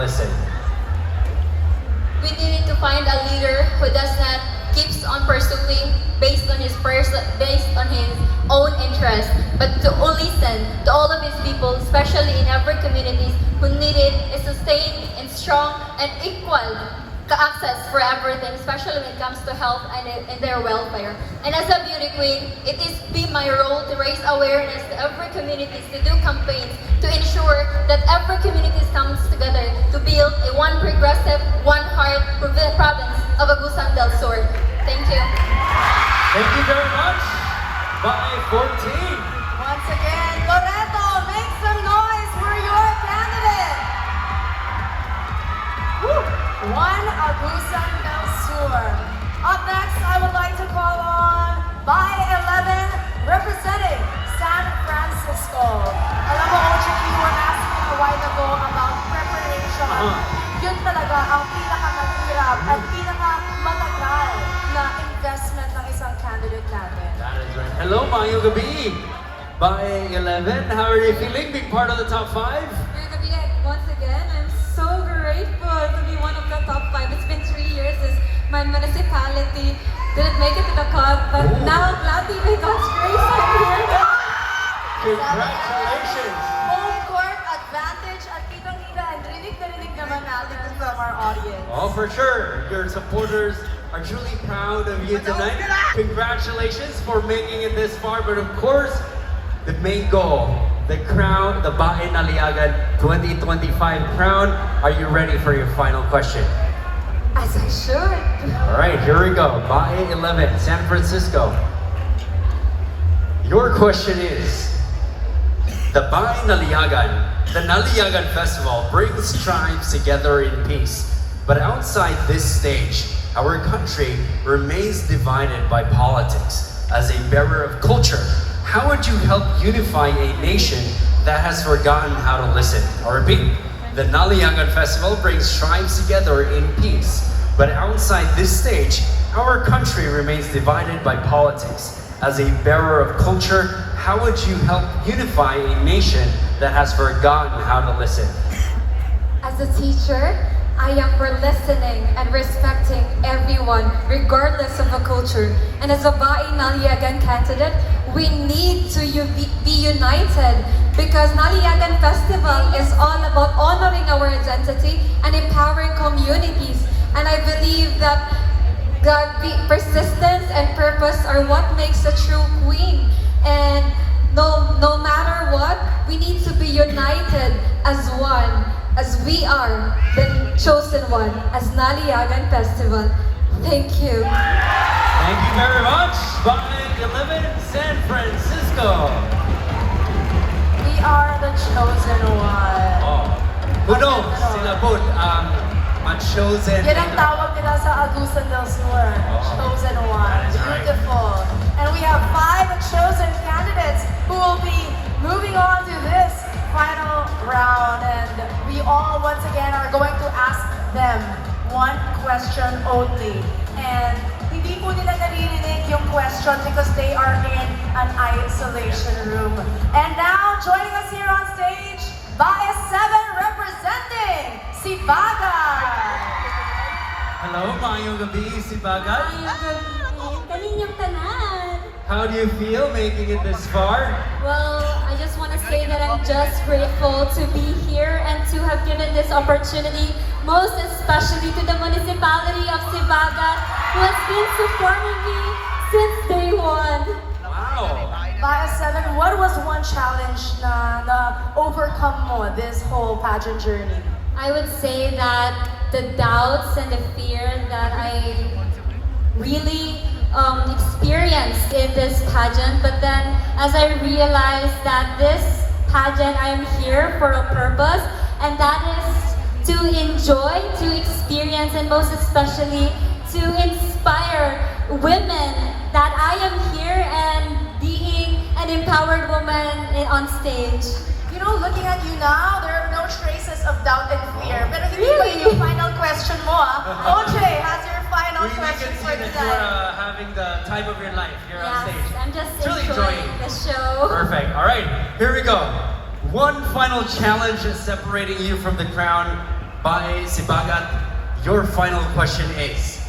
Listen. We need to find a leader who does not keeps on pursuing based on his own interest, but to listen to all of his people, especially in every communities who needed a sustained and strong and equal access for everything, especially when it comes to health and their welfare. And as a beauty queen, it is be my role to raise awareness to every communities, to do campaigns, to ensure that every community comes together to build a one progressive, one heart province of Agusan del Sur. Thank you. Thank you very much. Bae 14. Once again, Loreto, make some noise for your candidate. Woo! One Agusan del Sur. Up next, I would like to call on Bae 11 representing San Francisco. Alam mo, OGP, you were asking a while ago about preparation. Yun talaga ang pinakamahirap at pinakamatagal na investment ng isang candidate natin. That is right. Hello, Mayong Gabi. Bae 11, how are you feeling being part of the top 5? Once again, I'm so grateful to be one of the top 5. It's been 3 years since my municipality didn't make it to the cup, but now, gladly by God's grace, I'm here now. Congratulations. Home court advantage at kitang-kita and rinig na rinig naman natin from our audience. Oh, for sure. Your supporters are truly proud of you tonight. Congratulations for making it this far, but of course, the main goal, the crown, the Bae Naliyagan 2025 crown. Are you ready for your final question? As I should. All right, here we go. Bae 11, San Francisco. Your question is, the Bae Naliyagan, the Naliyagan Festival brings tribes together in peace. But outside this stage, our country remains divided by politics. As a bearer of culture, how would you help unify a nation that has forgotten how to listen? I'll repeat. The Naliyagan Festival brings tribes together in peace. But outside this stage, our country remains divided by politics. As a bearer of culture, how would you help unify a nation that has forgotten how to listen? As a teacher, I am for listening and respecting everyone, regardless of a culture. And as a Bae Naliyagan candidate, we need to be united because Naliyagan Festival is all about honoring our identity and empowering communities. And I believe that persistence and purpose are what makes a true queen. And no matter what, we need to be united as one, as we are the chosen one, as Naliyagan Festival. Thank you. Thank you very much, Bae 11, San Francisco. We are the chosen one. Oh, who knows? Sila po ang chosen. Yan ang tawag nila sa Agusan del Sur. Chosen one. Beautiful. And we have 5 chosen candidates who will be moving on to this final round. And we all, once again, are going to ask them one question only. And hindi po nila naririnig yung question because they are in an isolation room. And now, joining us here on stage, Bae 7 representing 𝒐𝒏𝒂𝒏. Hello, Mayong Gabi, 𝒐𝒏𝒂𝒏. Kaninyong tanan. How do you feel making it this far? Well, I just want to say that I'm just grateful to be here and to have given this opportunity, most especially to the municipality of 𝒐𝒏𝒂𝒏, who has been supporting me since day 1. Wow. Bae 7, what was one challenge na overcome mo this whole pageant journey? I would say that the doubts and the fear that I really experienced in this pageant, but then as I realized that this pageant, I am here for a purpose, and that is to enjoy, to experience, and most especially to inspire women that I am here and being an empowered woman on stage. You know, looking at you now, there are no traces of doubt and fear. Pero hindi pa yun yung final question mo, OJ has your final We question can for see that tonight. you're having the time of your life here on stage. Yes, I'm just Truly enjoying the show. Perfect. All right, here we go. One final challenge is separating you from the crown. Bae Sibagat, your final question is,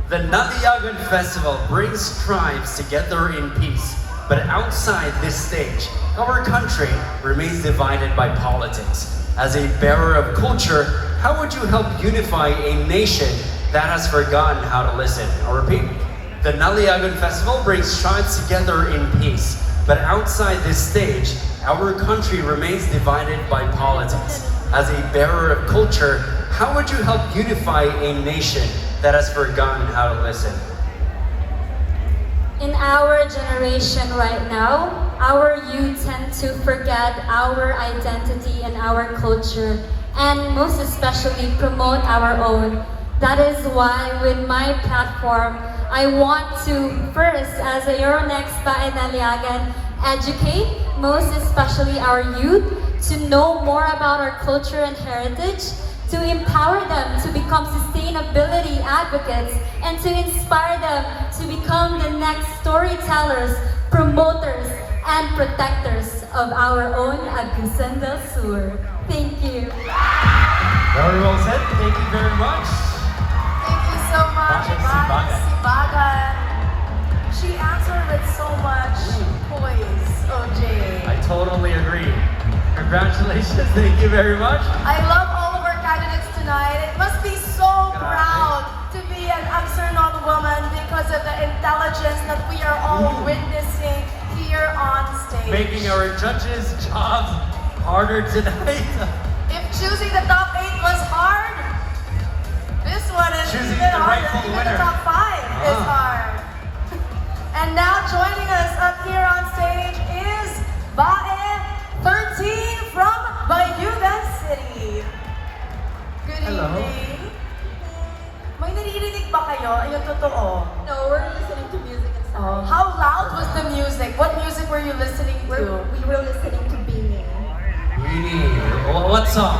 the Naliyagan Festival brings tribes together in peace, but outside this stage, our country remains divided by politics. As a bearer of culture, how would you help unify a nation that has forgotten how to listen? I'll repeat. The Naliyagan Festival brings tribes together in peace, but outside this stage, our country remains divided by politics. As a bearer of culture, how would you help unify a nation that has forgotten how to listen? In our generation right now, our youth tend to forget our identity and our culture, and most especially promote our own. That is why with my platform, I want to first, as a Euronext Bae Naliyagan, educate most especially our youth to know more about our culture and heritage, to empower them to become sustainability advocates, and to inspire them to become the next storytellers, promoters, and protectors of our own Agusan del Sur. Thank you. Very well said. Thank you very much. Thank you so much, Bae Bae Sibagat. Sibagat. She answered with so much poise, OJ. I totally agree. Congratulations. Thank you very much. I love all of our candidates tonight. It must be so proud to be an Agusan woman because of the intelligence that we are all witnessing here on stage. Making our judges' jobs harder tonight. If choosing the top 8 was hard, this one is Choosing even the harder. rightful Even winner. the top 5 is hard. And now joining us up here on stage is Bae 13 from Bayugan City. Good Hello. evening. May naririnig ba kayo? Ayun, totoo. No, we're listening to music and Oh, stuff. how loud was the music? What music were you listening to? We were listening to 𝑭𝑰𝑵𝑗𝑳. Really? What song?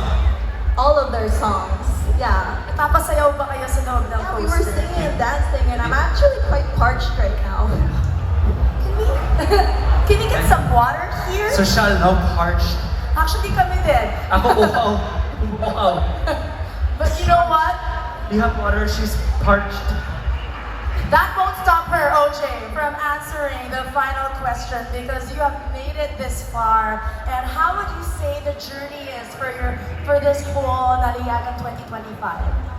All of their songs. Yeah. Napapasayaw ba kayo sa loob ng Yeah, poster? we were singing and dancing, and I'm actually quite parched right now. Can we get some water here? Social, no? Parched. Actually, kami din. Ako, wow. Wow. But you know what? You have water, she's parched. That won't stop her, OJ, from answering the final question because you have made it this far. And how would you say the journey is for this whole Naliyagan 2025?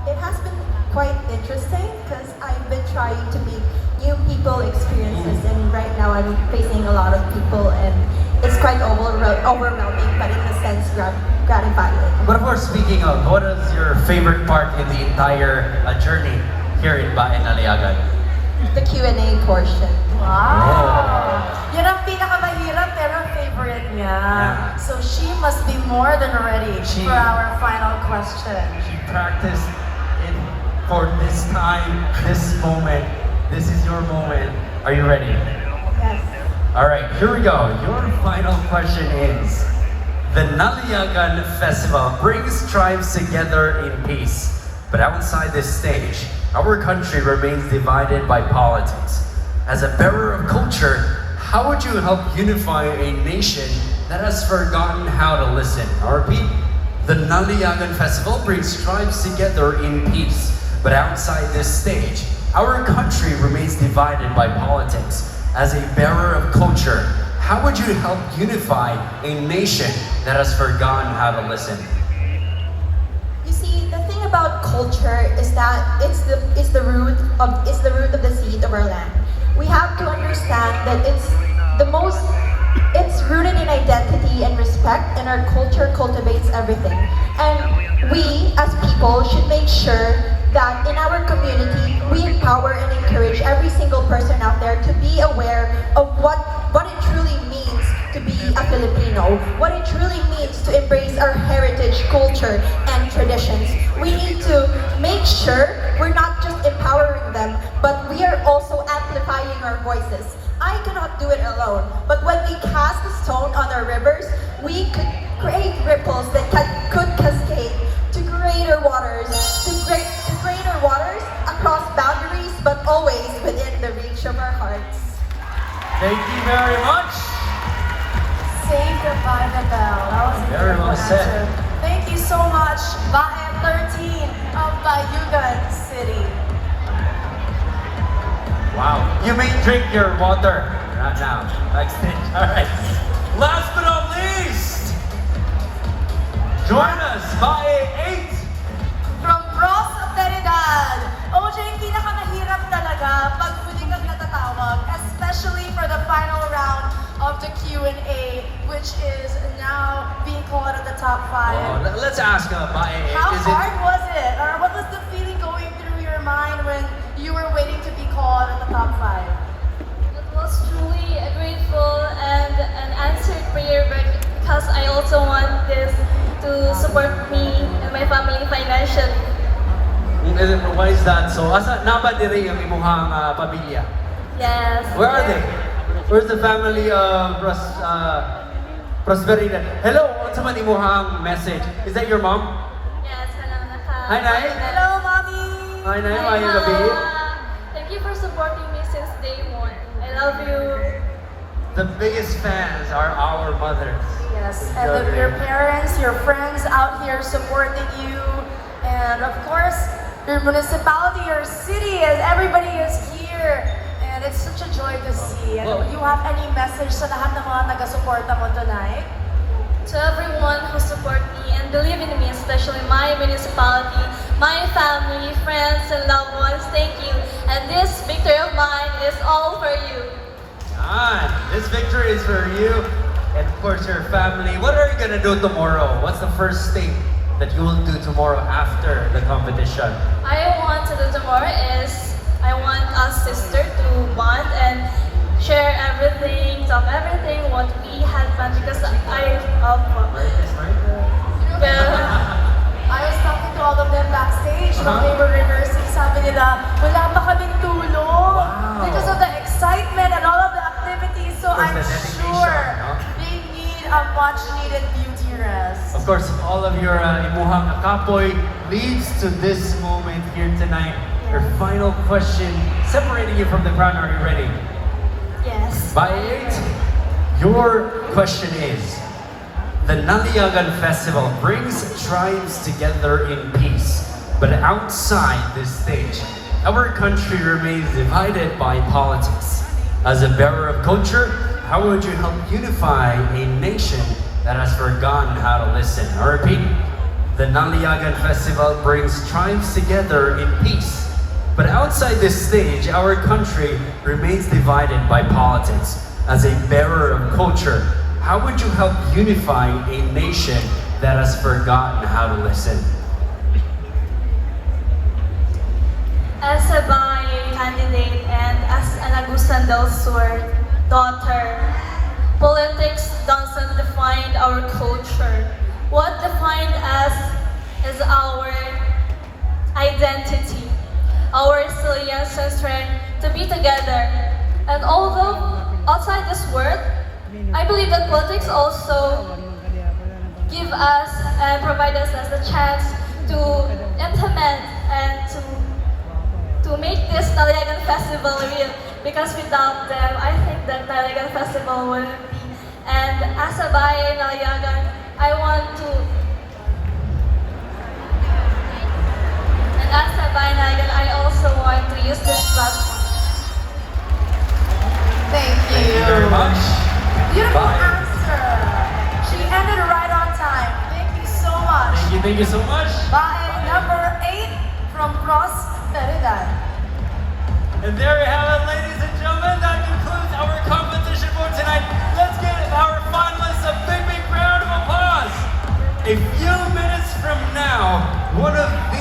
It has been quite interesting because I've been trying to meet new people, experiences, and right now I'm facing a lot of people, and it's quite overwhelming, but in a sense gratifying. But of course, speaking of, what is your favorite part in the entire journey here in Bae Naliyagan? The Q&A portion. Wow! Yan ang pinakamahirap pero favorite niya. Yeah. So she must be more than ready She- for our final question. She practiced it for this time, this moment. This is your moment. Are you ready? Yes. All right, here we go. Your final question is, the Naliyagan Festival brings tribes together in peace, but outside this stage, our country remains divided by politics. As a bearer of culture, how would you help unify a nation that has forgotten how to listen? I'll repeat. The Naliyagan Festival brings tribes together in peace, but outside this stage, our country remains divided by politics. As a bearer of culture, how would you help unify a nation that has forgotten how to listen? You see, the thing about culture is that it's the root of the seed of our land. We have to understand that it's rooted in identity and respect, and our culture cultivates everything. And we, as people, should make sure that in our community, we empower and encourage every single person out there to be aware of what it truly means to be a Filipino, what it truly means to embrace our heritage, culture, and traditions. We need to make sure we're not just empowering them, but we are also amplifying our voices. I cannot do it alone, but when we cast a stone on our rivers, we could create ripples that could cascade to greater waters, across boundaries, but always within the reach of our hearts. Thank you very much. Saved by the bell. That was a Very well beautiful said. answer. Thank you so so much, Bae 13 of Bayugan City. Wow. You may drink your water right now. Backstage. Alright. Last but not least, join us, Bae 8. From Prosperidad. OJ, yung pinakamahirap talaga pag huli kang natatawag, especially for the final round of the Q&A, which is now being called at the top 5. Oh, let's ask Bae 8. How hard was it? Or what was the feeling going through your mind when you were waiting to be called at the top 5? It was truly a grateful and an answered prayer because I also want this to support me and my family financially. Why is that so? Asa naba dire yung imuhang pamilya? Yes. Where are they? Where's the family of Prosperidad? Hello, what's man imuhang message? Is that your mom? Yes, hello, Hi, Nay. Hello, Mommy! Hi, Nay. Mayong gabi. Thank you for supporting me since day one. I love you. The biggest fans are our mothers. Yes, and your parents, your friends out here supporting you, and of course, your municipality, your city, as everybody is here. And it's such a joy to see. And Well, you have any message sa lahat ng mga taga-suporta mo tonight? To everyone who support me and believe in me, especially my municipality, my family, friends, and loved ones, thank you. And this victory of mine is all for you. This victory is for you and of course your family. What are you gonna do tomorrow? What's the first thing that you will do tomorrow after the competition? I want to do tomorrow is I want us sister to bond and share everything, talk everything what we had fun because I love I was talking to all of them backstage when they were rehearsing. Sabi nila, wala pa kaming tulog Wow. because of the excitement and all of the activities. So course, I'm the dedication, sure no? they need a much needed beauty rest. Of course, all of your imuhang akapoy leads to this moment here tonight. Your final question, separating you from the crowd. Are you ready? Yes. Bae 8, your question is, the Naliyagan Festival brings tribes together in peace, but outside this stage, our country remains divided by politics. As a bearer of culture, how would you help unify a nation that has forgotten how to listen? I repeat, the Naliyagan Festival brings tribes together in peace, but outside this stage, our country remains divided by politics. As a bearer of culture, how would you help unify a nation that has forgotten how to listen? As a Bae candidate and as an Agusan del Sur daughter, politics doesn't define our culture. What defines us is our identity, our resilience and strength to be together. And although outside this world, I believe that politics also give us and provide us as a chance to implement and to make this Naliyagan Festival real. Because without them, I think that Naliyagan Festival wouldn't be. And as a Bae Naliyagan, I want to. And as a Bae Naliyagan, I also want to use this platform. Thank you. Thank you very much. Beautiful Bye. answer. She ended right on time. Thank you so much. Thank you so much. Bae number 8 from Prosperidad. And there you have it, ladies and gentlemen. That concludes our competition for tonight. Let's give our finalists a big, big round of applause. A few minutes from now, one of the